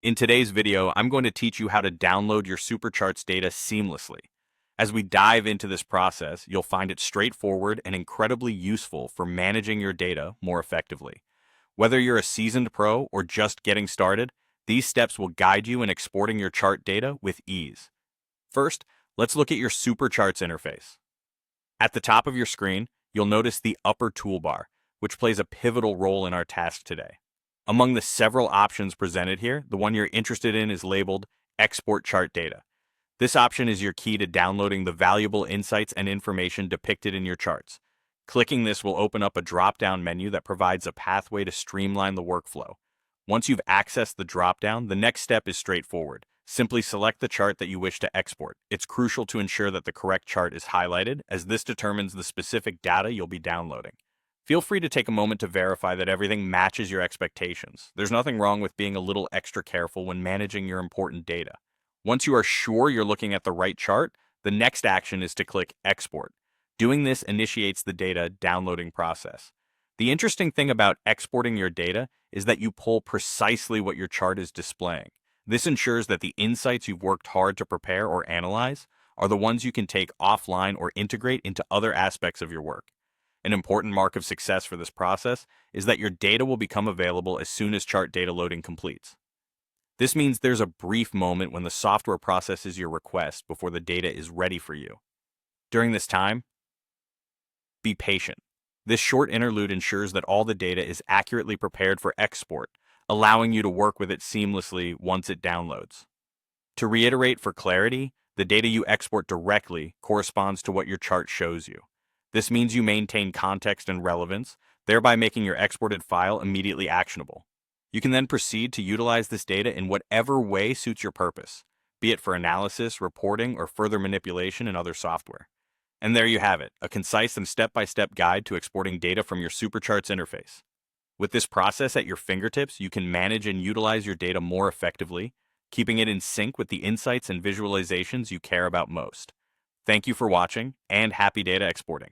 In today's video, I'm going to teach you how to download your supercharts data seamlessly. As we dive into this process, you'll find it straightforward and incredibly useful for managing your data more effectively. Whether you're a seasoned pro or just getting started, these steps will guide you in exporting your chart data with ease. First, let's look at your supercharts interface. At the top of your screen, you'll notice the upper toolbar, which plays a pivotal role in our task today. Among the several options presented here, the one you're interested in is labeled Export Chart Data. This option is your key to downloading the valuable insights and information depicted in your charts. Clicking this will open up a drop-down menu that provides a pathway to streamline the workflow. Once you've accessed the drop-down, the next step is straightforward. Simply select the chart that you wish to export. It's crucial to ensure that the correct chart is highlighted, as this determines the specific data you'll be downloading. Feel free to take a moment to verify that everything matches your expectations. There's nothing wrong with being a little extra careful when managing your important data. Once you are sure you're looking at the right chart, the next action is to click Export. Doing this initiates the data downloading process. The interesting thing about exporting your data is that you pull precisely what your chart is displaying. This ensures that the insights you've worked hard to prepare or analyze are the ones you can take offline or integrate into other aspects of your work. An important mark of success for this process is that your data will become available as soon as chart data loading completes. This means there's a brief moment when the software processes your request before the data is ready for you. During this time, be patient. This short interlude ensures that all the data is accurately prepared for export, allowing you to work with it seamlessly once it downloads. To reiterate for clarity, the data you export directly corresponds to what your chart shows you. This means you maintain context and relevance, thereby making your exported file immediately actionable. You can then proceed to utilize this data in whatever way suits your purpose, be it for analysis, reporting, or further manipulation in other software. And there you have it, a concise and step-by-step guide to exporting data from your supercharts interface. With this process at your fingertips, you can manage and utilize your data more effectively, keeping it in sync with the insights and visualizations you care about most. Thank you for watching, and happy data exporting.